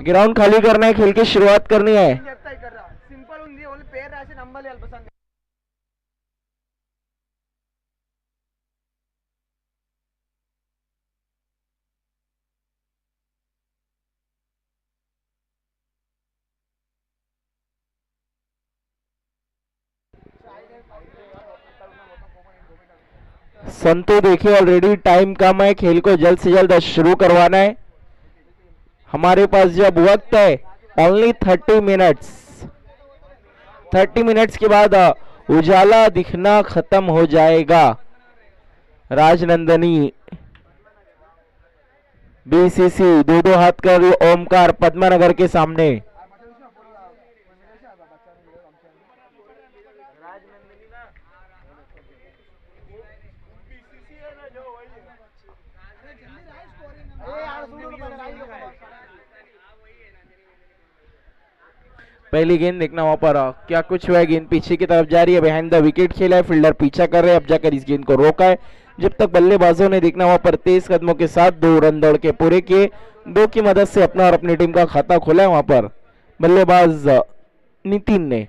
Ground खाली करना है, खेल की शुरुआत करनी है। संतु देखिए ऑलरेडी टाइम कम है, खेल को जल्द से जल्द शुरू करवाना है। हमारे पास जब वक्त है ओनली 30 मिनट्स, 30 मिनट्स के बाद उजाला दिखना खत्म हो जाएगा। राजनंदनी बीसीसी दो दो हाथ कर ओमकार पद्मानगर के सामने। पहली गेंद देखना वहां पर क्या कुछ हुआ है। गेंद पीछे की तरफ जा रही है, बिहाइंड द विकेट खेला है, फील्डर पीछा कर रहे हैं, अब जाकर इस गेंद को रोका है। जब तक बल्लेबाजों ने देखना वहां पर तेज कदमों के साथ 2 रन दौड़ के पूरे किए, 2 की मदद से अपना और अपनी टीम का खाता खोला है। वहां पर बल्लेबाज नितिन ने,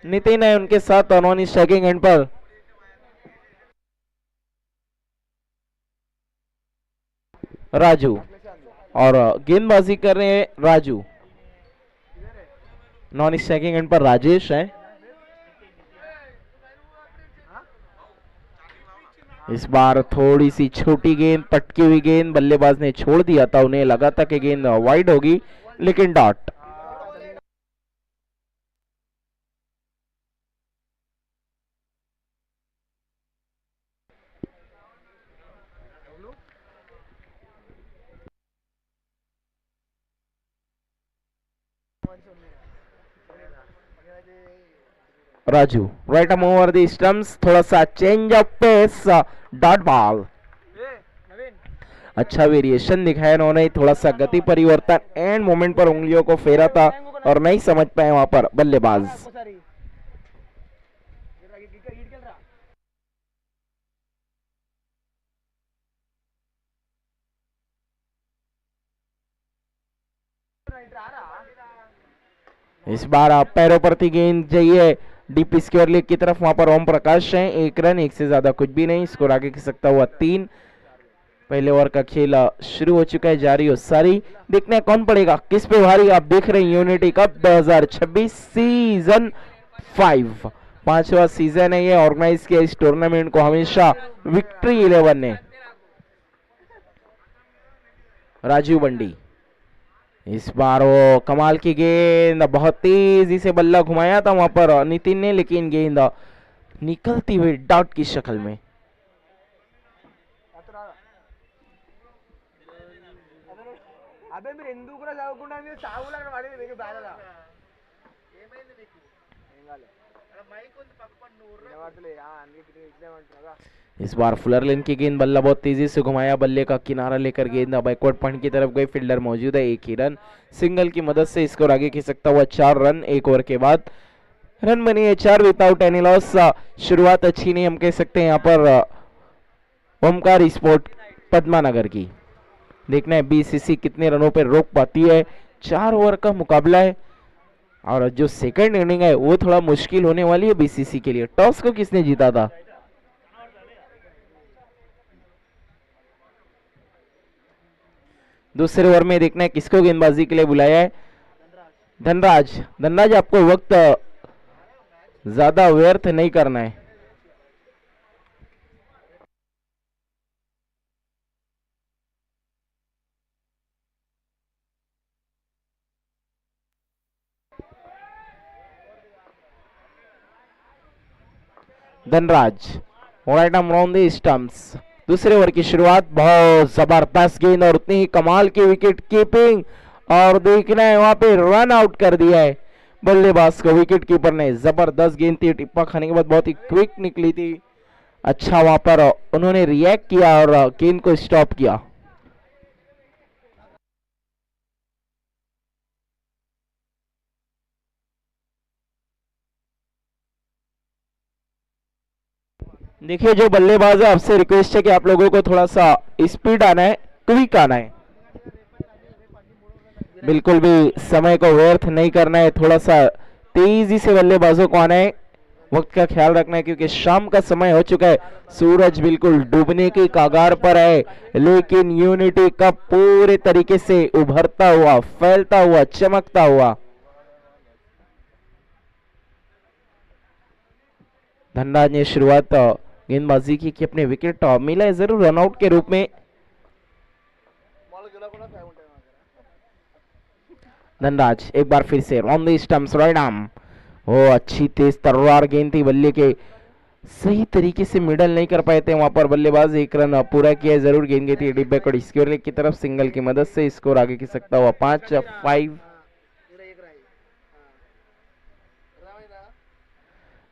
नितिन है उनके साथ नॉन स्ट्राइकिंग एंड पर। राजू और गेंदबाजी कर रहे हैं राजू, नॉन स्ट्राइकिंग एंड पर राजेश है। इस बार थोड़ी सी छोटी गेंद, पटकी हुई गेंद बल्लेबाज ने छोड़ दिया था, उन्हें लगा था कि गेंद वाइड होगी लेकिन dot. Raju right arm over the stumps, थोड़ा सा change of pace, dot ball. अच्छा वेरिएशन दिखाया उन्होंने, थोड़ा सा गति परिवर्तन एंड मोमेंट पर उंगलियों को फेरा था और नहीं समझ पाए वहां पर बल्लेबाज। इस बार आप पैरों प्रति गेंद चाहिए डीप स्क्वायर लेग की तरफ, वहां पर ओम प्रकाश है। 1 रन, 1 से ज्यादा कुछ भी नहीं, स्कोर आगे खिसक सकता हुआ 3। पहले ओवर का खेल शुरू हो चुका है, जारी हो सारी। देखना है कौन पड़ेगा किस पे भारी। आप देख रहे हैं यूनिटी कप 2026 सीजन 5, 5वां सीजन है ये। ऑर्गेनाइज किया इस टूर्नामेंट को हमेशा विक्ट्री 11 ने। राजीव बंडी, इस बार वो कमाल की गेंद, बहुत तेजी से बल्ला घुमाया था वहां पर नितिन ने, लेकिन गेंद निकलती हुई डॉट की शक्ल में। इस बार फुलर लेन की गेंद, बल्ला बहुत तेजी से घुमाया, बल्ले का किनारा लेकर गेंद बैकवर्ड पॉइंट की तरफ गई, फील्डर मौजूद है, 1 ही रन। सिंगल की मदद से स्कोर आगे खिंच सकता हुआ 4 रन 1 ओवर के बाद। रन बनी है 4 विदाउट एनी लॉस। शुरुआत अच्छी नहीं हम कह सकते यहाँ पर ओमकार स्पोर्ट पद्मानगर की। देखना है बीसीसी कितने रनों पर रोक पाती है। 4 ओवर का मुकाबला है और जो सेकंड इनिंग है वो थोड़ा मुश्किल होने वाली है बीसीसी के लिए। टॉस को किसने जीता था? दूसरे ओवर में देखना है किसको गेंदबाजी के लिए बुलाया है। धनराज, धनराज आपको वक्त ज्यादा व्यर्थ नहीं करना है। Dhanraj right arm round the stumps. दूसरे ओवर की शुरुआत, बहुत जबरदस्त गेंद और उतनी ही कमाल की विकेट कीपिंग, और देखना है वहां पे रन आउट कर दिया है बल्लेबाज को विकेट कीपर ने। जबरदस्त गेंद थी, टिप्पा खाने के बाद बहुत ही क्विक निकली थी। अच्छा वहां पर उन्होंने रिएक्ट किया और गेंद को स्टॉप किया। देखिए जो बल्लेबाज है, आपसे रिक्वेस्ट है कि आप लोगों को थोड़ा सा स्पीड आना है, क्विक आना है, बिल्कुल भी समय को व्यर्थ नहीं करना है, थोड़ा सा तेजी से बल्लेबाजों को आना है, वक्त का ख्याल रखना है क्योंकि शाम का समय हो चुका है, सूरज बिल्कुल डूबने की कगार पर है, लेकिन यूनिटी कप पूरे तरीके से उभरता हुआ, फैलता हुआ, चमकता हुआ। धनराज ने शुरुआत गेंदबाजी की कि अपने विकेट मिला है जरूर रनआउट के रूप में। धनराज एक बार फिर से on the stumps right arm, वो अच्छी तेज तर्रार गेंद थी, बल्ले के सही तरीके से मिडल नहीं कर पाए थे वहां पर बल्लेबाज, एक रन पूरा किया जरूर, गेंद गई थी डीप बैकवर्ड स्क्वायर लेग की तरफ, सिंगल की मदद से स्कोर आगे की सकता हुआ 5-5।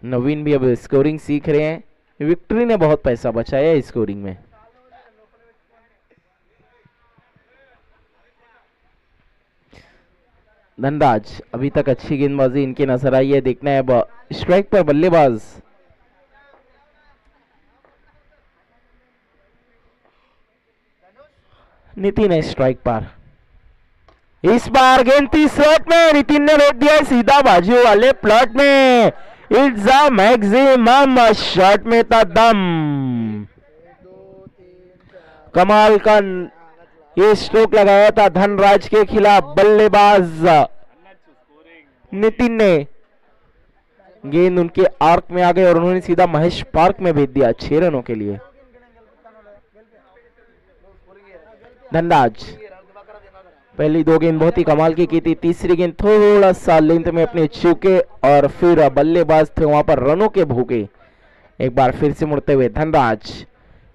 नवीन भी अब स्कोरिंग सीख रहे हैं, विक्ट्री ने बहुत पैसा बचाया है स्कोरिंग में। धनराज अभी तक अच्छी गेंदबाजी इनकी नजर आई है, देखना है अब स्ट्राइक पर बल्लेबाज नितिन है स्ट्राइक पर, इस बार गेंद थी शॉट में, नितिन ने रोक दिया सीधा बाजू वाले प्लॉट में, इट्स अ मैक्सिमम शॉट में था दम, कमाल का ये स्ट्रोक लगाया था धनराज के खिलाफ बल्लेबाज नितिन ने, गेंद उनके आर्क में आ गए और उन्होंने सीधा महेश पार्क में भेज दिया 6 रनों के लिए। धनराज पहली 2 गेंद बहुत ही कमाल की थी, तीसरी गेंद थोड़ा सा लेंथ में अपने चूके और फिर बल्लेबाज थे वहां पर रनों के भूखे। एक बार फिर से मुड़ते हुए धनराज,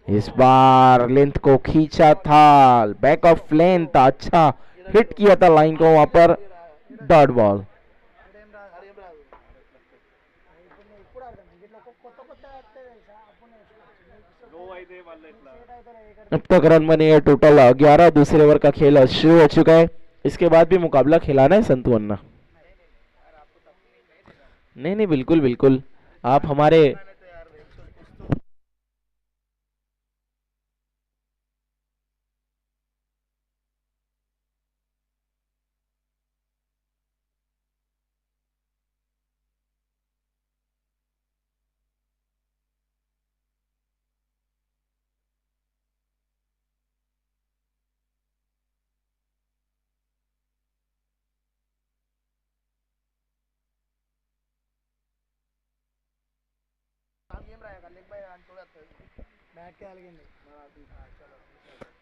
इस बार लेंथ को खींचा था, बैक ऑफ लेंथ अच्छा हिट किया था लाइन को वहां पर, डॉट बॉल। अब तक रन बने हैं टोटल 11, दूसरे ओवर का खेल शुरू हो चुका है, इसके बाद भी मुकाबला खिलाना है संतु अन्ना। नहीं नहीं बिल्कुल बिल्कुल, आप हमारे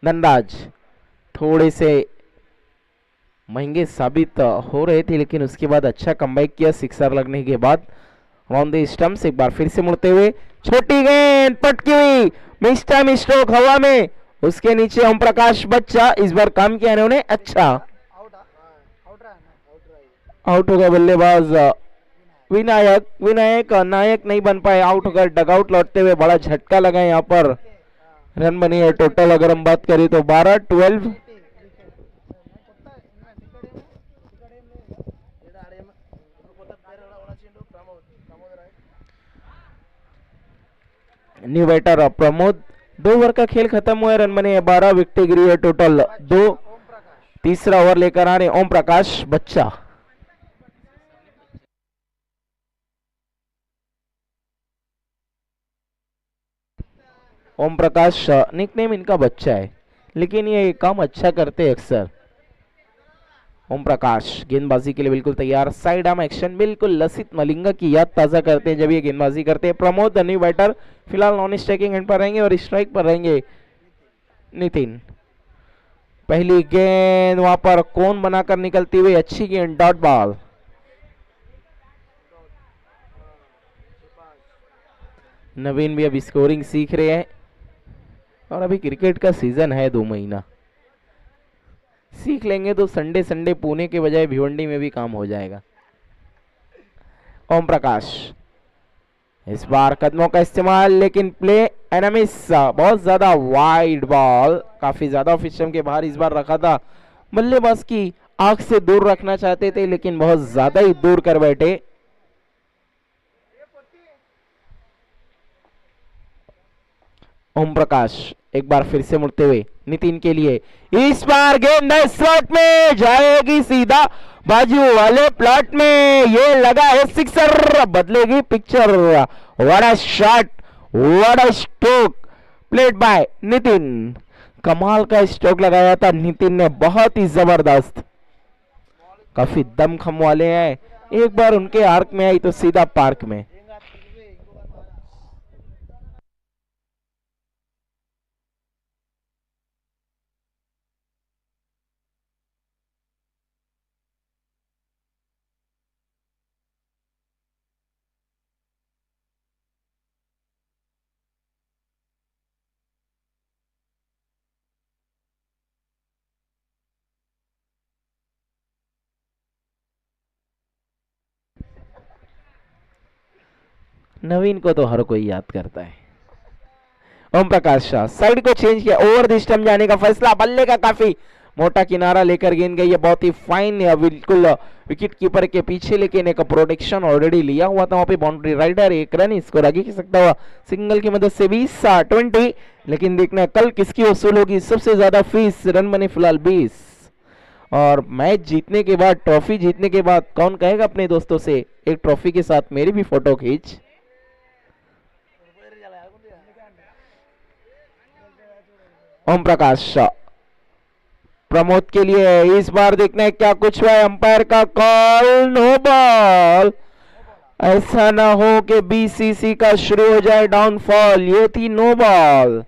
धनराज थोड़े से महंगे साबित हो रहे थे, लेकिन उसके बाद अच्छा कमबैक किया सिक्सर लगने के बाद ऑन द स्टंप्स। एक बार फिर से मुड़ते हुए छोटी गेंद पटकी हुई, मिस टाइम स्ट्रोक हवा में, उसके नीचे ओम प्रकाश बच्चा, इस बार काम किया इन्होंने अच्छा, आउट हो गया बल्लेबाज विनायक, विनायक नायक नहीं बन पाए, आउट होकर डगआउट लौटते हुए बड़ा झटका लगा यहाँ पर, रन बनी है टोटल अगर हम बात करें तो 12-12। न्यू बैटर प्रमोद, 2 ओवर का खेल खत्म हुआ है, रन बने हैं 12, विकेट गिरी है टोटल 2, तीसरा ओवर लेकर आ रहे ओम प्रकाश बच्चा। ओम प्रकाश निकनेम इनका बच्चा है, लेकिन ये काम अच्छा करते हैं अक्सर। ओम प्रकाश गेंदबाजी के लिए बिल्कुल तैयार, साइड आर्म एक्शन बिल्कुल लसित मलिंगा की याद ताजा करते हैं जब ये गेंदबाजी करते हैं। प्रमोद न्यू बैटर फिलहाल नॉन स्ट्राइकिंग एंड पर रहेंगे और स्ट्राइक पर रहेंगे नितिन। पहली गेंद वहां पर कौन बनाकर निकलती हुई, अच्छी गेंद डॉट बॉल। नवीन भी अभी स्कोरिंग सीख रहे हैं और अभी क्रिकेट का सीजन है 2 महीना, सीख लेंगे तो संडे संडे पुणे के बजाय भिवंडी में भी काम हो जाएगा। ओम प्रकाश इस बार कदमों का इस्तेमाल, लेकिन प्ले एनमिस, बहुत ज्यादा वाइड बॉल, काफी ज्यादा ऑफ स्टंप के बाहर इस बार रखा था, बल्लेबाज की आंख से दूर रखना चाहते थे लेकिन बहुत ज्यादा ही दूर कर बैठे। ओम प्रकाश एक बार फिर से मुड़ते हुए नितिन के लिए, इस बार गेंद स्लॉट में जाएगी सीधा बाजू वाले प्लॉट में, ये लगा है सिक्सर, बदलेगी picture. What a shot, what a stroke played by Nitin. कमाल का स्ट्रोक लगाया था नितिन ने, बहुत ही जबरदस्त। काफी दमखम वाले हैं, एक बार उनके आर्क में आई तो सीधा पार्क में। नवीन को तो हर कोई याद करता है। ओम प्रकाश शाह साइड को चेंज किया, ओवर द स्टंप जाने का फैसला, बल्ले का काफी मोटा किनारा लेकर गेंद गई है, बहुत ही फाइन है, बिल्कुल विकेट कीपर के पीछे, लेकिन एक प्रोटेक्शन ऑलरेडी लिया हुआ था वहां पे। बाउंड्री राइडर, एक रन इसको आगे खींच सकता हुआ सिंगल की मदद से 20-20। लेकिन देखना कल किसकी वसूल होगी सबसे ज्यादा फीस। रन बने फिलहाल 20, और मैच जीतने के बाद, ट्रॉफी जीतने के बाद कौन कहेगा अपने दोस्तों से एक ट्रॉफी के साथ मेरी भी फोटो खींच। ओम प्रकाश शाह प्रमोद के लिए, इस बार देखना है क्या कुछ हुआ है। अंपायर का कॉल, नो बॉल। ऐसा ना हो कि बीसीसी का शुरू हो जाए डाउनफॉल, ये थी no ball.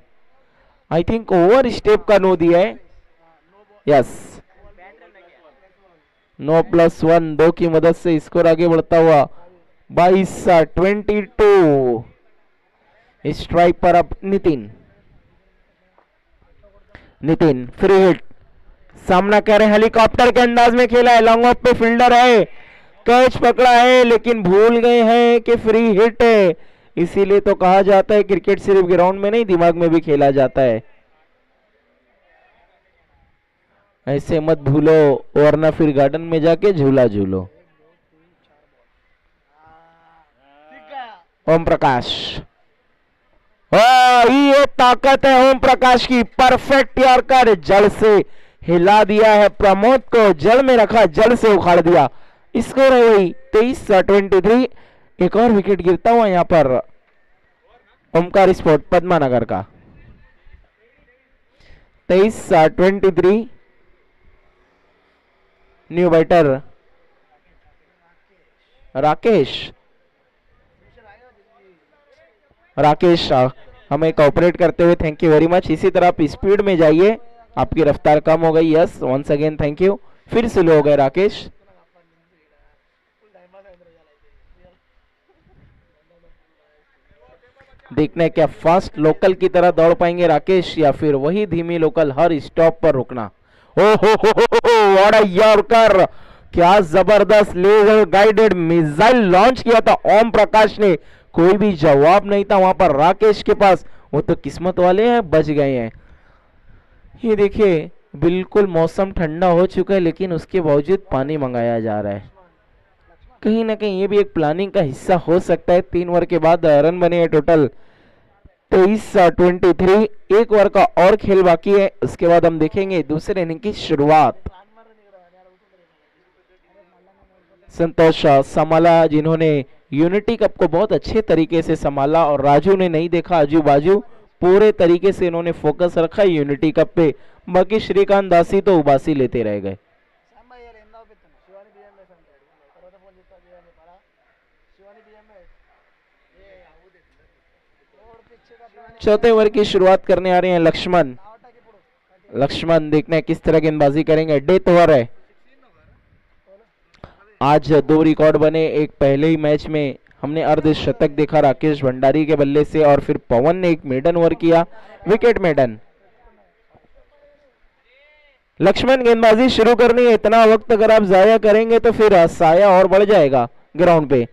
I think over step का नो दिया है, यस। 9+1 2 की मदद से स्कोर आगे बढ़ता हुआ 22-22। स्ट्राइक पर अब नितिन फ्री हिट, सामना कर रहे, हेलीकॉप्टर के अंदाज में खेला है, लॉन्ग ऑफ पे फील्डर है, कैच पकड़ा है लेकिन भूल गए हैं कि फ्री हिट है। इसीलिए तो कहा जाता है क्रिकेट सिर्फ ग्राउंड में नहीं दिमाग में भी खेला जाता है। ऐसे मत भूलो वरना फिर गार्डन में जाके झूला झूलो। ओम प्रकाश, ये ताकत है ओम प्रकाश की, परफेक्ट यॉर्कर, जड़ से हिला दिया है प्रमोद को, जड़ में रखा, जड़ से उखाड़ दिया। स्कोर है वही 23-23। एक और विकेट गिरता हुआ यहां पर ओमकार स्पोर्ट पद्मानगर का। 23-23। न्यू बैटर राकेश हमें कोऑपरेट करते हुए थैंक यू वेरी मच। इसी तरह आप स्पीड में जाइए, आपकी रफ्तार कम हो गई। Yes, once again thank you. फिर स्लो हो गए राकेश। देखना है क्या फास्ट लोकल की तरह दौड़ पाएंगे राकेश, या फिर वही धीमी लोकल हर स्टॉप पर रुकना। व्हाट अ यॉर्कर, क्या जबरदस्त लेजर गाइडेड मिसाइल लॉन्च किया था ओम प्रकाश ने, कोई भी जवाब नहीं था वहां पर राकेश के पास। वो तो किस्मत वाले हैं, बच गए हैं। ये देखिए बिल्कुल मौसम ठंडा हो चुका है लेकिन उसके बावजूद पानी मंगाया जा रहा है। कहीं ना कहीं ये भी एक प्लानिंग का हिस्सा हो सकता है। 3 ओवर के बाद रन बने हैं टोटल 23-23। 1 ओवर का और खेल बाकी है, उसके बाद हम देखेंगे दूसरे इनिंग की शुरुआत। संतोष समाला, जिन्होंने यूनिटी कप को बहुत अच्छे तरीके से संभाला, और राजू ने नहीं देखा आजू बाजू, पूरे तरीके से इन्होंने फोकस रखा यूनिटी कप पे। बाकी श्रीकांत दासी तो उबासी लेते रह गए। चौथे ओवर की शुरुआत करने आ रहे हैं लक्ष्मण देखना है किस तरह गेंदबाजी करेंगे। डेथ ओवर है आज। 2 रिकॉर्ड बने, एक पहले ही मैच में हमने अर्धशतक देखा राकेश भंडारी के बल्ले से, और फिर पवन ने एक मेडन ओवर किया, विकेट मेडन। लक्ष्मण गेंदबाजी शुरू करनी है, इतना वक्त अगर आप जाया करेंगे तो फिर साया और बढ़ जाएगा ग्राउंड पे।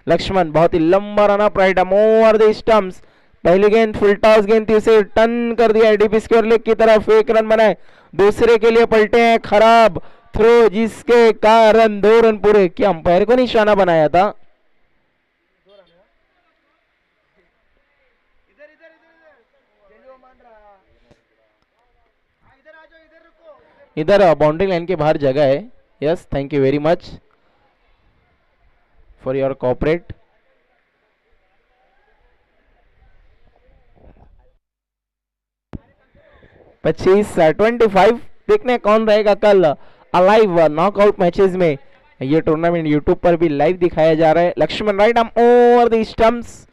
लक्ष्मण बहुत ही लंबा run up right arm over the stumps, पहली गेंद फुल टॉस गेंद थी, उसे टर्न कर दिया एडीपी स्क्वायर लेग की तरफ, 1 रन बनाए। दूसरे के लिए पलटे हैं, खराब थ्रो जिसके कारण 2 रन पूरे। क्या अंपायर को निशाना बनाया था? इधर बाउंड्री लाइन के बाहर जगह है। Yes, thank you very much for your cooperate. पच्चीस 25। देखने कौन रहेगा कल अलाइव नॉकआउट मैचेस में। ये टूर्नामेंट यूट्यूब पर भी लाइव दिखाया जा रहा है। Lakshman right arm over the stumps,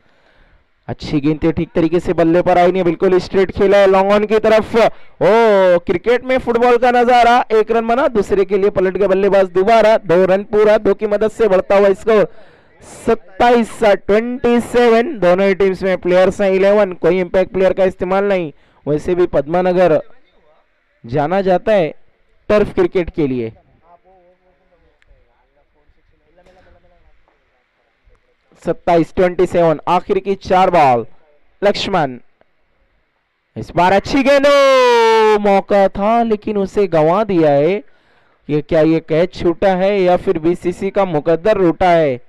अच्छी गेंद थी, ठीक तरीके से बल्ले पर आई नहीं, बिल्कुल स्ट्रेट खेला है लॉन्ग ऑन की तरफ। ओ क्रिकेट में फुटबॉल का नजारा, एक रन बना, दूसरे के लिए पलट के बल्लेबाज दोबारा, 2 रन पूरा, 2 की मदद से बढ़ता हुआ स्कोर 27-27। दोनों ही टीम्स में प्लेयर्स हैं 11, कोई इंपैक्ट प्लेयर का इस्तेमाल नहीं। वैसे भी पद्मानगर जाना जाता है टर्फ क्रिकेट के लिए। सत्ताईस 27, आखिर की 4 बॉल। लक्ष्मण इस बार अच्छी गेंद, मौका था लेकिन उसे गंवा दिया है। ये क्या ये कैच छूटा है या फिर बीसीसी का मुकद्दर रूठा है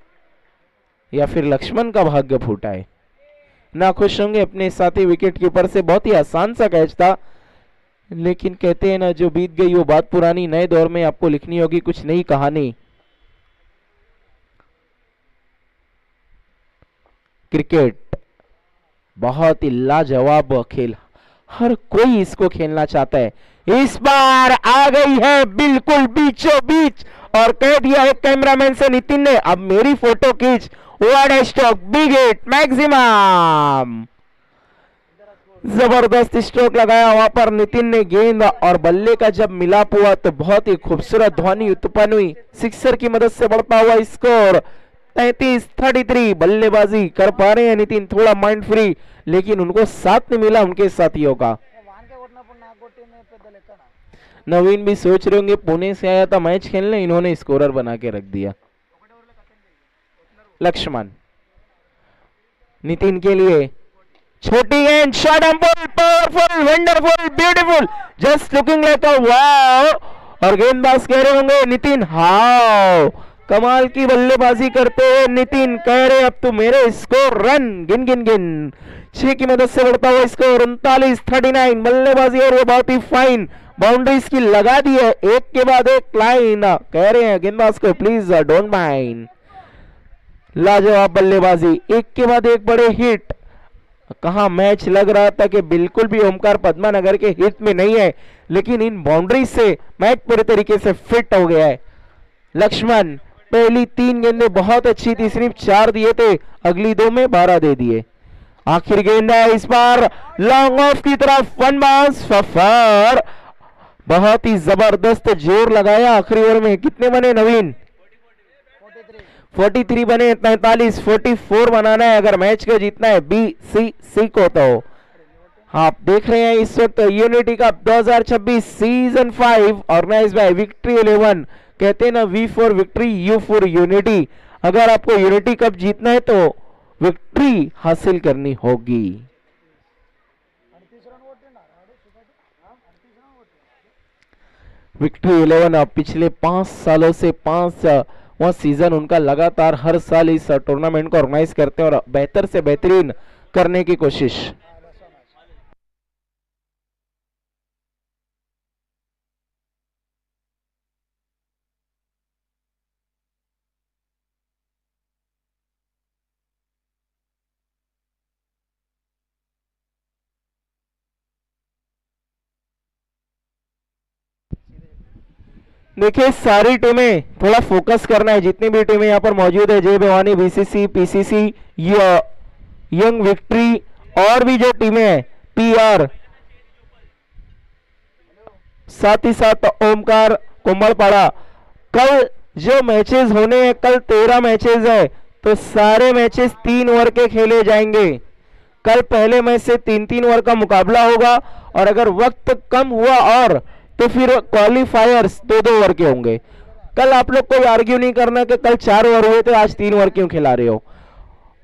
या फिर लक्ष्मण का भाग्य फूटा है। ना खुश होंगे अपने साथी विकेट कीपर से, बहुत ही आसान सा कैच था, लेकिन कहते हैं ना जो बीत गई वो बात पुरानी, नए दौर में आपको लिखनी होगी कुछ नई कहानी। क्रिकेट बहुत ही लाजवाब खेल, हर कोई इसको खेलना चाहता है। इस बार आ गई है बिल्कुल बीचों बीच और कह दिया है कैमरामैन से नितिन ने, अब मेरी फोटो खींच। What a stroke, big hit, maximum. जबरदस्त स्ट्रोक लगाया वहां पर नितिन ने गेंद और बल्ले का जब मिलाप हुआ तो बहुत ही खूबसूरत ध्वनि उत्पन्न हुई। सिक्सर की मदद से बढ़ता हुआ स्कोर 33-33। बल्लेबाजी कर पा रहे हैं नितिन, थोड़ा माइंड फ्री, लेकिन उनको साथ नहीं मिला उनके साथियों का। नवीन भी सोच रहे होंगे पुणे से आया था मैच खेलने, इन्होंने स्कोरर बना के रख दिया। लक्ष्मण नितिन के लिए छोटी गेंद, shot and pull, powerful, wonderful, beautiful, just looking like a wow. और गेंदबाज कह रहे होंगे नितिन हाउ, कमाल की बल्लेबाजी करते हुए नितिन कह रहे अब तो मेरे स्कोर रन गिन गिन गिन। 6 की मदद से बढ़ता हुआ स्कोर 39-39। बल्लेबाजी और वो बहुत ही फाइन बाउंड्रीज की लगा दी है, एक के बाद एक लाइन। कह रहे हैं गेंदबाज को प्लीज डोंट माइंड। लाजवाब बल्लेबाजी, एक के बाद एक बड़े हिट। कहा मैच लग रहा था कि बिल्कुल भी ओमकार पद्मानगर के हित में नहीं है, लेकिन इन बाउंड्री से मैच पूरे तरीके से फिट हो गया है। लक्ष्मण पहली 3 गेंदें बहुत अच्छी थी, सिर्फ 4 दिए थे, अगली 2 में 12 दे दिए। आखिर गेंद है इस बार लॉन्ग ऑफ की तरफ, 1 बाउंस फफर। बहुत ही जबरदस्त जोर लगाया आखिरी ओवर में। कितने बने नवीन? 43 बने, 43, 44 बनाना है अगर मैच को जीतना है बीसीसी को। तो आप देख रहे हैं इस वक्त Unity Cup 2026 season 5 organize by Victory 11। कहते हैं ना V for victory, U for unity. अगर आपको यूनिटी कप जीतना है तो विक्ट्री हासिल करनी होगी। विक्ट्री 11 पिछले 5 सालों से 5वां सीजन उनका लगातार हर साल इस टूर्नामेंट को ऑर्गेनाइज करते हैं और बेहतर से बेहतरीन करने की कोशिश। देखिए सारी टीमें थोड़ा फोकस करना है, जितनी भी टीमें यहाँ पर मौजूद है, जय Bhavani, BCC, PCC, young victory और भी जो टीमें हैं पीआर, साथ ही साथ ओमकार कुंभलपाड़ा। कल जो मैचेस होने हैं, कल 13 मैचेस है, तो सारे मैचेस 3 ओवर के खेले जाएंगे। कल पहले मैच से 3-3 ओवर का मुकाबला होगा और अगर वक्त कम हुआ और तो फिर क्वालिफायर्स 2-2 ओवर के होंगे। कल आप लोग कोई आर्ग्यू नहीं करना कि कल 4 ओवर हुए थे आज 3 ओवर क्यों खिला रहे हो।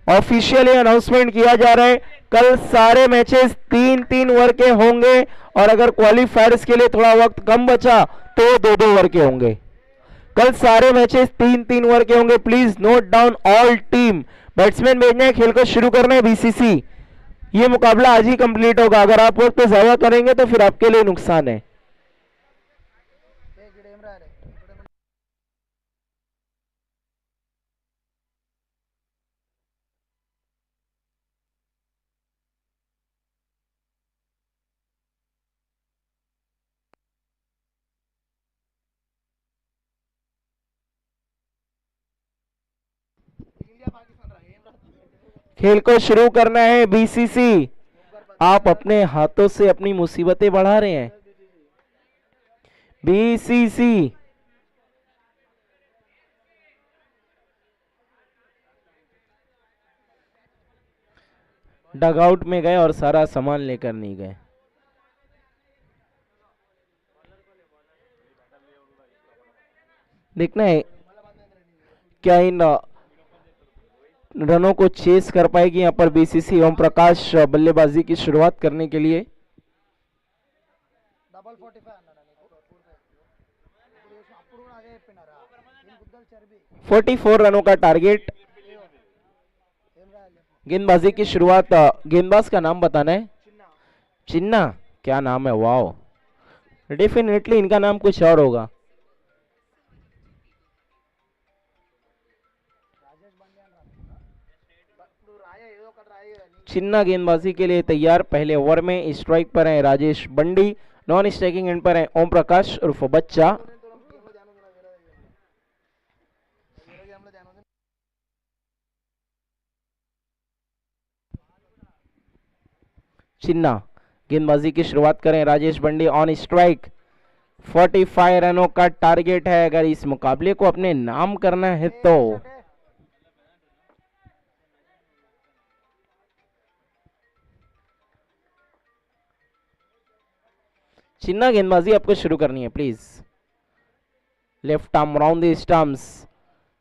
ऑफिशियली अनाउंसमेंट किया जा रहा है कल सारे मैचेस 3-3 ओवर के होंगे और अगर क्वालिफायर्स के लिए थोड़ा वक्त कम बचा तो 2-2 ओवर के होंगे। कल सारे मैचेस 3-3 ओवर के होंगे। Please note down all team. Batsman भेजना है, खेल को शुरू करना है बीसीसी। ये मुकाबला आज ही कंप्लीट होगा, अगर आप वक्त ज्यादा करेंगे तो फिर आपके लिए नुकसान है। खेल को शुरू करना है बीसीसी। आप अपने हाथों से अपनी मुसीबतें बढ़ा रहे हैं। बीसीसी डगआउट में गए और सारा सामान लेकर नहीं गए। देखना है क्या इन रनों को चेस कर पाएगी यहाँ पर बीसीसी। ओम प्रकाश बल्लेबाजी की शुरुआत करने के लिए 44 रनों का टारगेट। गेंदबाजी की शुरुआत, गेंदबाज का नाम बताना है। चिन्ना, क्या नाम है, वाओ, डेफिनेटली इनका नाम कुछ और होगा। चिन्ना गेंदबाजी के लिए तैयार। पहले ओवर में स्ट्राइक पर है राजेश बंडी, नॉन स्ट्राइकिंग एंड पर है ओम प्रकाश उर्फ बच्चा। चिन्ना गेंदबाजी की शुरुआत करें। राजेश बंडी ऑन स्ट्राइक। 45 रनों का टारगेट है। अगर इस मुकाबले को अपने नाम करना है तो चिन्ना गेंदबाजी आपको शुरू करनी है please. Left arm round the stumps.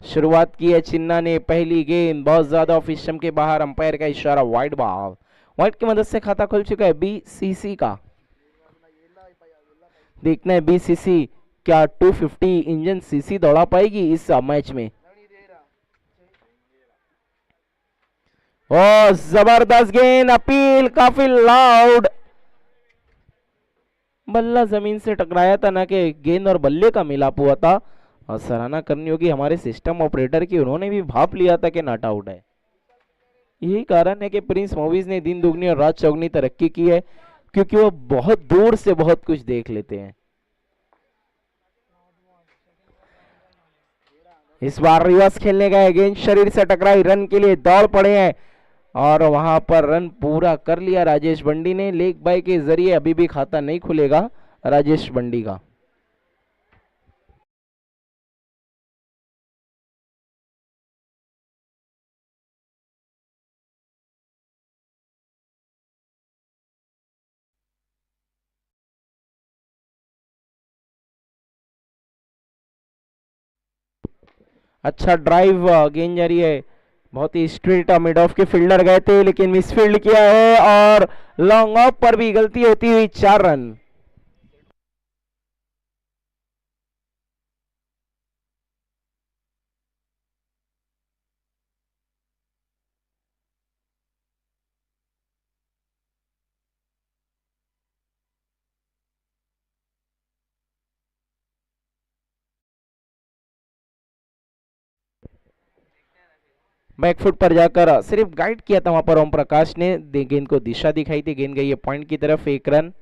शुरुआत की है चिन्ना ने। पहली गेंद बहुत ज्यादा ऑफ स्टंप के बाहर, अंपायर का इशारा, वाइड बॉल। वाइड की मदद से खाता खुल चुका है बीसीसी का। देखना है बीसीसी क्या 250 इंजन सीसी दौड़ा पाएगी इस मैच में। ओ जबरदस्त गेंद, अपील काफी लाउड। बल्ला जमीन से टकराया था, ना कि गेंद और बल्ले का मिलाप हुआ था। और सराहना करनी होगी हमारे सिस्टम ऑपरेटर की, उन्होंने भी भाप लिया था कि नॉट आउट है। यही कारण है कि प्रिंस मूवीज ने दिन दुगनी और रात चौगनी तरक्की की है, क्योंकि वो बहुत दूर से बहुत कुछ देख लेते हैं। इस बार रिवर्स खेलने गए, गेंद शरीर से टकराई, रन के लिए दौड़ पड़े हैं और वहां पर रन पूरा कर लिया राजेश बंडी ने। लेग बाय के जरिए अभी भी खाता नहीं खुलेगा राजेश बंडी का। अच्छा ड्राइव, गेंद जा रही है बहुत ही स्ट्रेट। मिड ऑफ के फील्डर गए थे लेकिन मिसफील्ड किया है और लॉन्ग ऑफ पर भी गलती होती हुई 4 रन। बैकफुट पर जाकर सिर्फ गाइड किया था वहां पर ओम प्रकाश ने। गेंद को दिशा दिखाई थी, गेंद गई है पॉइंट की तरफ, 1 रन।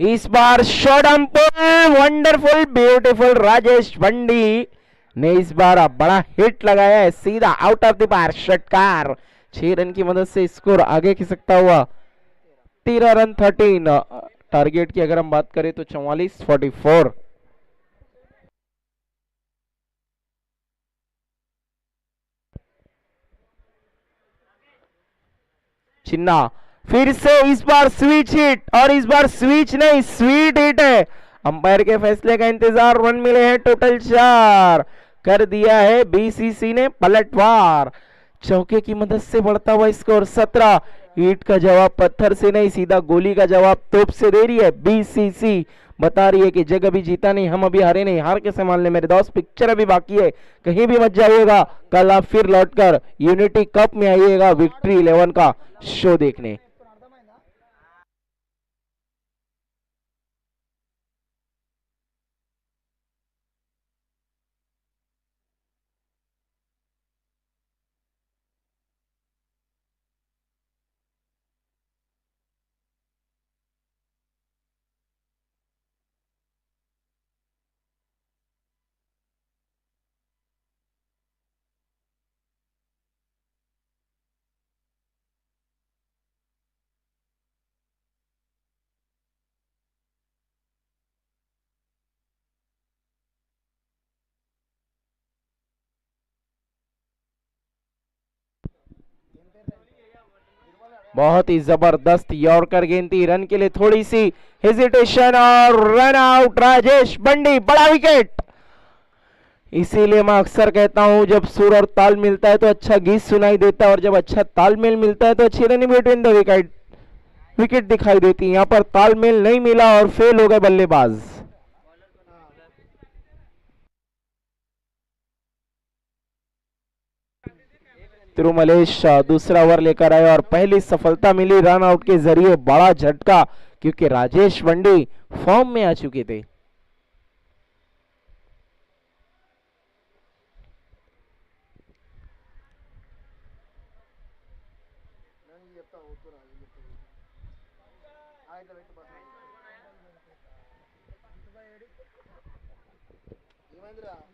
इस बार shot and pull, wonderful beautiful, Rajesh Bandi ने इस बार बड़ा हिट लगाया है, सीधा आउट ऑफ द पार षटकार। 6 रन की मदद से स्कोर आगे खिसकता हुआ 13 रन 13। टारगेट की अगर हम बात करें तो 44-44। चिन्ना फिर से इस बार स्विच हिट, और इस बार स्विच नहीं स्वीट हिट है। अंपायर के फैसले का इंतजार, रन मिले हैं टोटल 4। कर दिया है बीसीसी ने पलटवार। चौके की मदद से बढ़ता हुआ स्कोर 17। ईट का जवाब पत्थर से नहीं, सीधा गोली का जवाब तोप से दे रही है बीसीसी। बता रही है कि जग अभी जीता नहीं, हम अभी हारे नहीं, हार के संभाल ले मेरे दोस्त, पिक्चर अभी बाकी है, कहीं भी मत जाइएगा। कल आप फिर लौटकर यूनिटी कप में आइएगा विक्ट्री 11 का शो देखने। बहुत ही जबरदस्त यॉर्कर गेंद थी, रन के लिए थोड़ी सी हेजिटेशन और रन आउट। राजेश बंडी, बड़ा विकेट। इसीलिए मैं अक्सर कहता हूं जब सुर और ताल मिलता है तो अच्छा गीत सुनाई देता है, और जब अच्छा तालमेल मिलता है तो अच्छी रनिंग बिटवीन द विकेट दिखाई देती है। यहाँ पर तालमेल नहीं मिला और फेल हो गए बल्लेबाज। तिरुमलेश दूसरा ओवर लेकर आए और पहली सफलता मिली रन आउट के जरिए। बड़ा झटका, क्योंकि राजेश बंडी फॉर्म में आ चुके थे।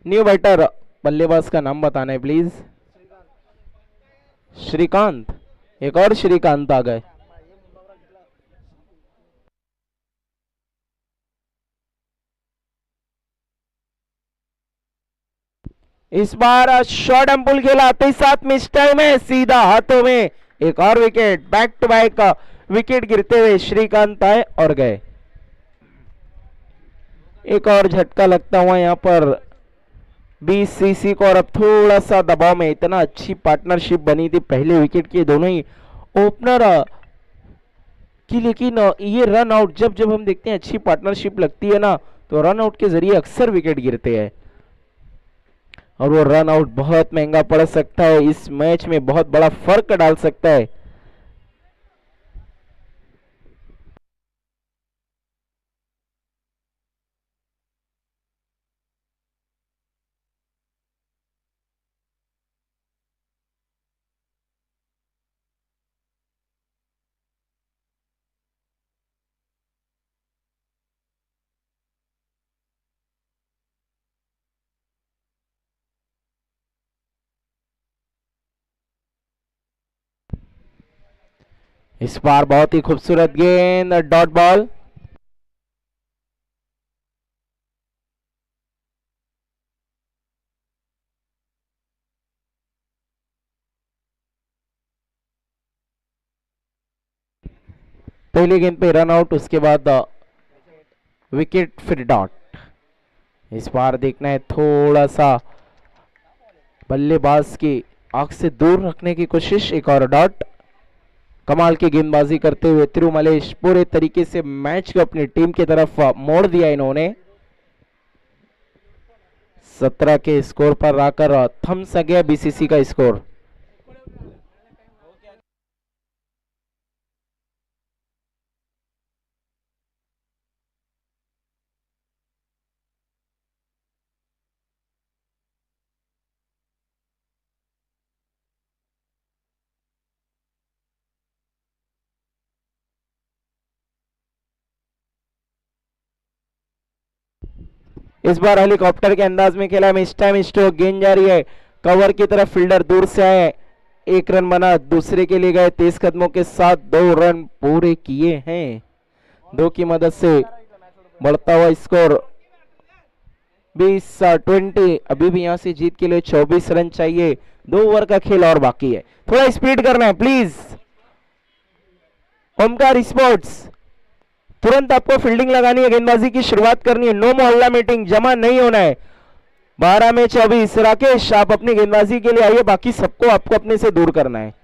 न्यू बैटर, बल्लेबाज का नाम बताना है प्लीज। श्रीकांत, एक और श्रीकांत आ गए। इस बार शॉर्ट एम्पुल खेला, आते ही साथ में इस टाइम है सीधा हाथों में एक और wicket. Back to back wicket गिरते हुए श्रीकांत आए और गए। एक और झटका लगता हुआ यहाँ पर बीसीसी को, और अब थोड़ा सा दबाव में। इतना अच्छी पार्टनरशिप बनी थी पहले विकेट के दोनों ही ओपनर की, लेकिन ये रन आउट, जब जब हम देखते हैं अच्छी पार्टनरशिप लगती है ना, तो रन आउट के जरिए अक्सर विकेट गिरते हैं, और वो रन आउट बहुत महंगा पड़ सकता है। इस मैच में बहुत बड़ा फर्क डाल सकता है। इस बार बहुत ही खूबसूरत गेंद, डॉट बॉल। पहली गेंद पे रन आउट, उसके बाद विकेट, फिर डॉट। इस बार देखना है थोड़ा सा बल्लेबाज की आंख से दूर रखने की कोशिश। एक और डॉट। कमाल की गेंदबाजी करते हुए तिरुमलेश पूरे तरीके से मैच को अपनी टीम की तरफ मोड़ दिया इन्होंने। 17 के स्कोर पर आकर थम सा गया बीसीसी का स्कोर। इस बार हेलीकॉप्टर के अंदाज में खेला, इस टाइम स्ट्रोक, गेंद जा रही है कवर की तरफ, फील्डर दूर से आए, एक रन बना, दूसरे के लिए गए तेज कदमों के साथ, 2 रन पूरे किए हैं। 2 की मदद से बढ़ता हुआ स्कोर 20-20। अभी भी यहां से जीत के लिए 24 रन चाहिए। 2 ओवर का खेल और बाकी है, थोड़ा स्पीड करना है प्लीज। ओमकार स्पोर्ट्स, तुरंत आपको फील्डिंग लगानी है, गेंदबाजी की शुरुआत करनी है। नो मोहल्ला मीटिंग, जमा नहीं होना है। 12 में 24। राकेश, आप अपनी गेंदबाजी के लिए आइए, बाकी सबको आपको अपने से दूर करना है।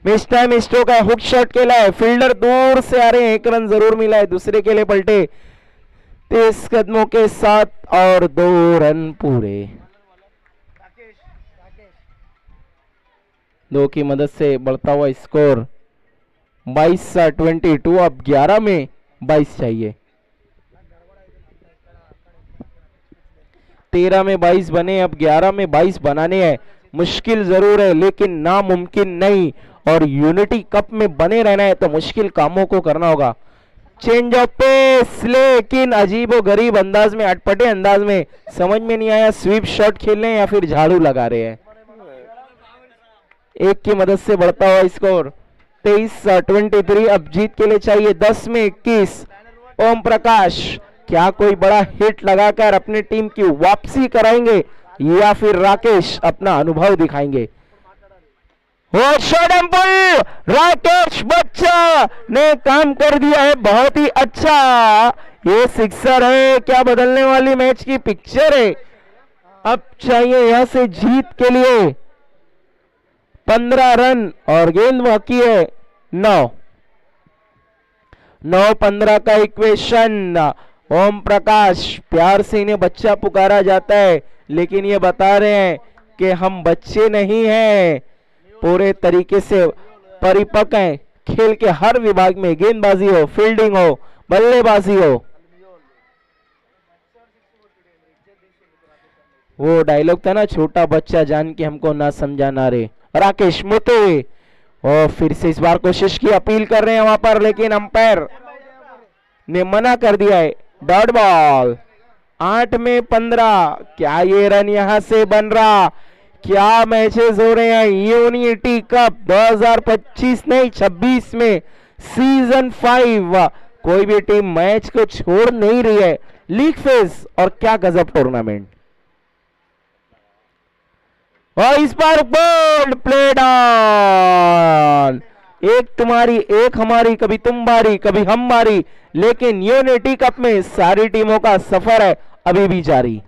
मिस टाइम स्ट्रोक है, हुक शॉट खेला है, फील्डर दूर से आ रहे हैं, 1 रन जरूर मिला है, दूसरे के लिए पलटे तेज कदमों के साथ, और 2 रन पूरे। 2 की मदद से बढ़ता हुआ स्कोर 22-22। अब 11 में 22 चाहिए। 13 में 22 बने, अब 11 में 22 बनाने हैं। मुश्किल जरूर है लेकिन नामुमकिन नहीं, और यूनिटी कप में बने रहना है तो मुश्किल कामों को करना होगा। चेंज ऑफ पेस, लेकिन अजीबो गरीब अंदाज में, अटपटे अंदाज में, समझ में नहीं आया स्वीप शॉट खेल रहे हैं या फिर झाड़ू लगा रहे हैं। एक की मदद से बढ़ता हुआ स्कोर 23-23। अब जीत के लिए चाहिए 10 में 21। ओम प्रकाश क्या कोई बड़ा हिट लगाकर अपनी टीम की वापसी कराएंगे या फिर राकेश अपना अनुभव दिखाएंगे? राकेश बच्चा ने काम कर दिया है, बहुत ही अच्छा। ये सिक्सर है क्या बदलने वाली मैच की पिक्चर है। अब चाहिए यहां से जीत के लिए 15 रन और गेंद बाकी है 9-15 का इक्वेशन। ओम प्रकाश प्यार से इन्हें बच्चा पुकारा जाता है, लेकिन ये बता रहे हैं कि हम बच्चे नहीं हैं, पूरे तरीके से परिपक्व हैं। खेल के हर विभाग में, गेंदबाजी हो, फील्डिंग हो, बल्लेबाजी हो। वो डायलॉग था ना, छोटा बच्चा जान के हमको ना समझाना रे। राकेश मोते और फिर से इस बार कोशिश की, अपील कर रहे हैं वहां पर, लेकिन अंपायर ने मना कर दिया है। डॉट बॉल 8 में 15। क्या ये रन यहां से बन रहा? क्या मैचेस हो रहे हैं यूनिटी कप 2025 नहीं 26 में, सीजन 5। कोई भी टीम मैच को छोड़ नहीं रही है। लीग फेज और क्या गजब टूर्नामेंट। और इस बार बोल्ड प्लेड ऑन, एक तुम्हारी एक हमारी, कभी तुम बारी कभी हम बारी, लेकिन यूनिटी कप में सारी टीमों का सफर है अभी भी जारी।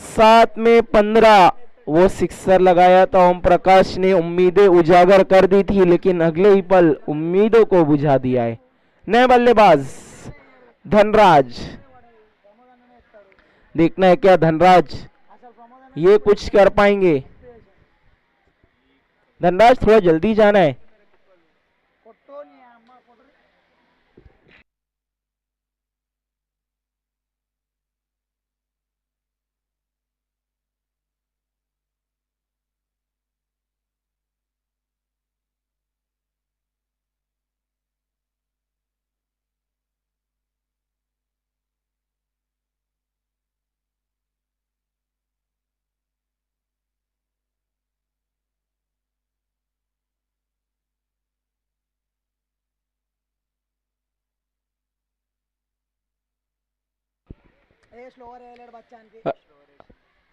7 में 15 वो सिक्सर लगाया था ओम प्रकाश ने, उम्मीदें उजागर कर दी थी, लेकिन अगले ही पल उम्मीदों को बुझा दिया है। नए बल्लेबाज धनराज, देखना है क्या धनराज ये कुछ कर पाएंगे। धनराज थोड़ा जल्दी जाना है।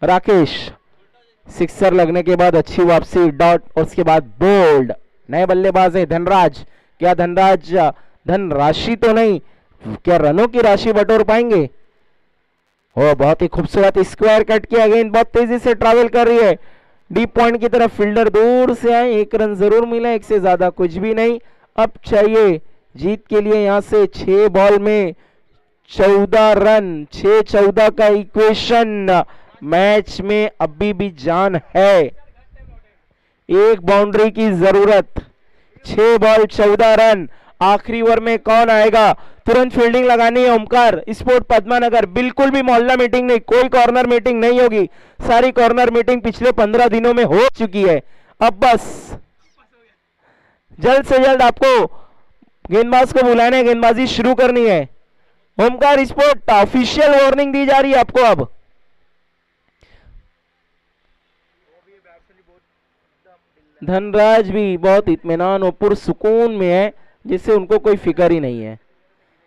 राकेश सिक्सर लगने के बाद अच्छी वापसी, डॉट और उसके बाद बोल्ड। नए बल्लेबाज है धनराज। क्या धनराज धन राशि तो नहीं, क्या रनों की राशि बटोर पाएंगे? ओ बहुत ही खूबसूरत स्क्वायर कट किया, गेंद बहुत तेजी से ट्रैवल कर रही है डीप पॉइंट की तरफ। फील्डर दूर से आए, एक रन जरूर मिला, एक से ज्यादा कुछ भी नहीं। अब चाहिए जीत के लिए यहां से 6 बॉल में 14 रन, 6-14 का इक्वेशन। मैच में अभी भी जान है, एक बाउंड्री की जरूरत। 6 बॉल 14 रन। आखिरी ओवर में कौन आएगा? तुरंत फील्डिंग लगानी है ओमकार स्पोर्ट पद्मानगर। बिल्कुल भी मोहल्ला मीटिंग नहीं, कोई कॉर्नर मीटिंग नहीं होगी। सारी कॉर्नर मीटिंग पिछले 15 दिनों में हो चुकी है। अब बस जल्द से जल्द आपको गेंदबाज को बुलाना है, गेंदबाजी शुरू करनी है। ओमकार स्पोर्ट ऑफिशियल वार्निंग दी जा रही है आपको। अब धनराज भी बहुत इत्मीनान और पुरसुकून में है, जिससे उनको कोई फिक्र ही नहीं है।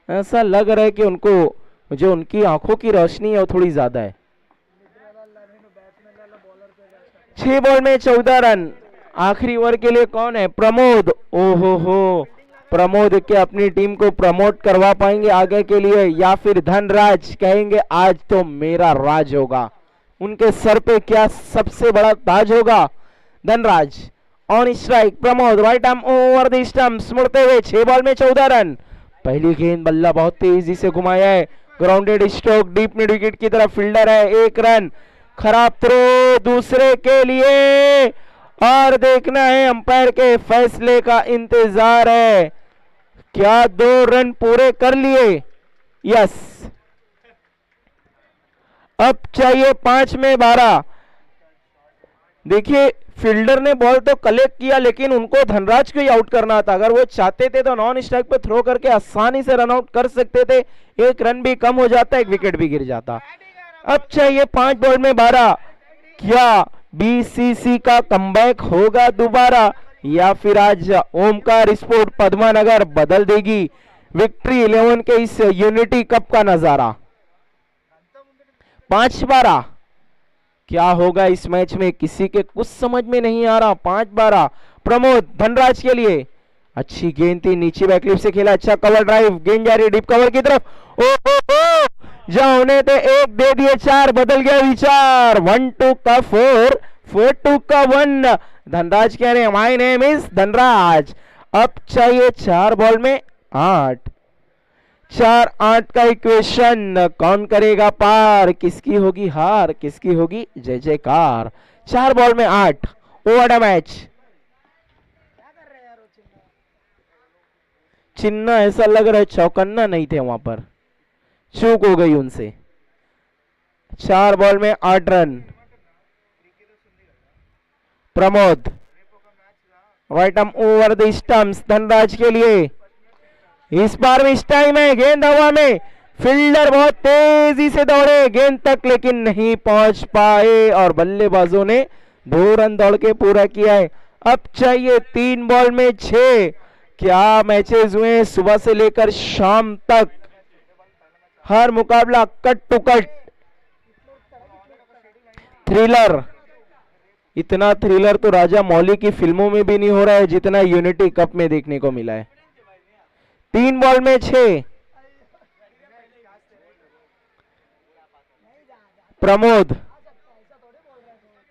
ऐसा लग रहा है कि उनको जो उनकी आंखों की रोशनी है वो थोड़ी ज्यादा है। 6 बॉल में 14 रन। आखिरी ओवर के लिए कौन है? प्रमोद। ओहो हो, प्रमोद क्या अपनी टीम को प्रमोट करवा पाएंगे आगे के लिए, या फिर धनराज कहेंगे आज तो मेरा राज होगा? उनके सर पे क्या सबसे बड़ा ताज होगा? Dhanraj on strike, Pramod right arm over the stumps, मुड़ते हुए 6 बॉल में 14 रन। पहली गेंद बल्ला बहुत तेजी से घुमाया है, grounded stroke deep mid wicket की तरफ, फील्डर है, 1 रन। खराब थ्रो दूसरे के लिए, और देखना है अंपायर के फैसले का इंतजार है। क्या 2 रन पूरे कर लिए? यस, अब चाहिए 5 में 12। देखिए फील्डर ने बॉल तो कलेक्ट किया लेकिन उनको धनराज को ही आउट करना था। अगर वो चाहते थे तो नॉन स्ट्राइक पे थ्रो करके आसानी से रन आउट कर सकते थे। एक रन भी कम हो जाता, एक विकेट भी गिर जाता। अब चाहिए 5 बॉल में 12। क्या बीसीसी का कमबैक होगा दोबारा या फिर आज ओमकार स्पोर्ट पद्मानगर बदल देगी विक्ट्री 11 के इस यूनिटी कप का नजारा। 5-12 क्या होगा इस मैच में, किसी के कुछ समझ में नहीं आ रहा। 5-12 प्रमोद धनराज के लिए। अच्छी गेंद थी, नीचे बैकलिप से खेला, अच्छा कवर ड्राइव, गेंद जा रही डीप कवर की तरफ। ओ जहां होने थे 1 दे दिए 4, बदल गया विचार। 1-2 का 4, 4-2 का 1। धनराज कह रहे हैं माय नेम इज धनराज। अब चाहिए 4 बॉल में 8। 4-8 का इक्वेशन, कौन करेगा पार, किसकी होगी हार, किसकी होगी जय जयकार। 4 बॉल में 8, ओवर द मैच। चिन्ना ऐसा लग रहा है चौकन्ना नहीं थे वहां पर, चूक हो गई उनसे। 4 बॉल में 8 run. Pramod right arm over the stumps Dhanraj के लिए। इस बार भी इस टाइम है, गेंद हवा में, फील्डर बहुत तेजी से दौड़े गेंद तक लेकिन नहीं पहुंच पाए और बल्लेबाजों ने 2 रन दौड़ के पूरा किया है। अब चाहिए 3 बॉल में 6। क्या मैचेस हुए सुबह से लेकर शाम तक, हर मुकाबला कट टू कट थ्रिलर। इतना थ्रिलर तो राजा मौली की फिल्मों में भी नहीं हो रहा है जितना यूनिटी कप में देखने को मिला है। 3 बॉल में 6। प्रमोद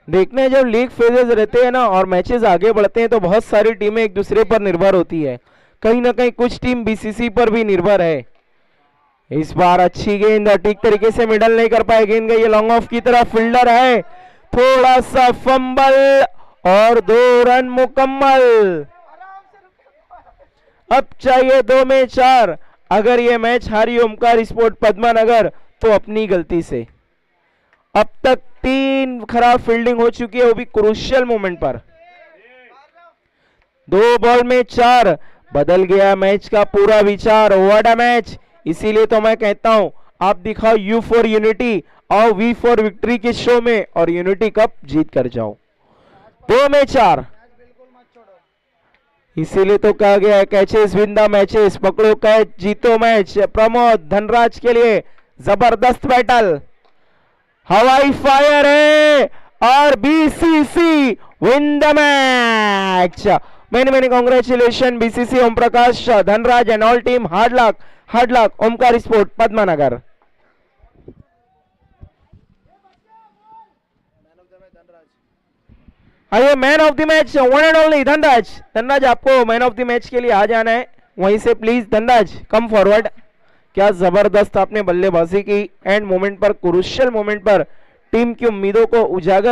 देखने जब लीग फेजेस रहते हैं ना और मैचेस आगे बढ़ते हैं तो बहुत सारी टीमें एक दूसरे पर निर्भर होती है, कहीं ना कहीं कुछ टीम बीसीसी पर भी निर्भर है। इस बार अच्छी गेंद ठीक तरीके से मिडल नहीं कर पाए, गेंद गई लॉन्ग ऑफ की तरफ, फील्डर है, थोड़ा सा फंबल और 2 रन मुकम्मल। अब चाहिए 2 में 4। अगर ये मैच हारी ओमकार स्पोर्ट पद्मानगर तो अपनी गलती से। अब तक 3 खराब फील्डिंग हो चुकी है, वो भी क्रूशियल मोमेंट पर। 2 बॉल में 4, बदल गया मैच का पूरा विचार। What a match. इसीलिए तो मैं कहता हूं आप दिखाओ यू फॉर यूनिटी और वी फॉर विक्ट्री के शो में और यूनिटी कप जीत कर जाओ। 2 में 4, इसीलिए तो कहा गया है कैचेस विन द मैचेस, पकड़ो कैच जीतो मैच। प्रमोद धनराज के लिए जबरदस्त बैटल, हवाई फायर है और BCC win the match. Many congratulation BCC, Om Prakash, Dhanraj and all team. Hard luck Omkar sport Padmanagar. आइए man of the match one and only Dhanraj. Dhanraj आपको मैन ऑफ द मैच के लिए आ जाना है वहीं से, प्लीज धनराज कम फॉरवर्ड। क्या जबरदस्त आपने बल्लेबाजी की, एंड मोमेंट पर, क्रूशियल मोमेंट पर टीम की उम्मीदों को उजागर